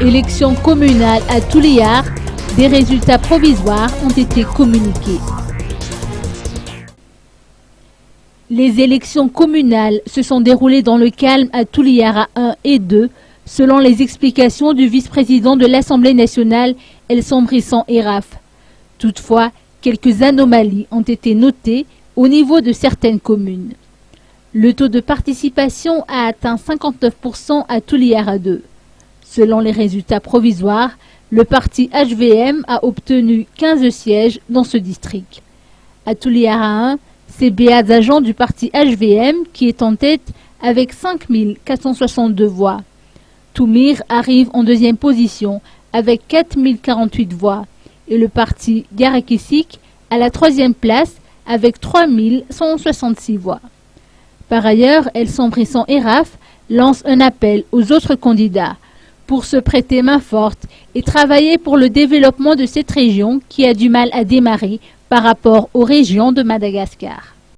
Élections communales à Touliar, des résultats provisoires ont été communiqués. Les élections communales se sont déroulées dans le calme à Touliara 1 et 2, selon les explications du vice-président de l'Assemblée nationale, El Sombrissan Eraf. Toutefois, quelques anomalies ont été notées au niveau de certaines communes. Le taux de participation a atteint 59% à Touliara 2. Selon les résultats provisoires, le parti HVM a obtenu 15 sièges dans ce district. À Touliara 1, c'est Béaz Agent du parti HVM qui est en tête avec 5 462 voix. Toumir arrive en deuxième position avec 4 048 voix et le parti Garakisik à la troisième place avec 3 166 voix. Par ailleurs, El Sombrissan Eraf lance un appel aux autres candidats pour se prêter main forte et travailler pour le développement de cette région qui a du mal à démarrer par rapport aux régions de Madagascar.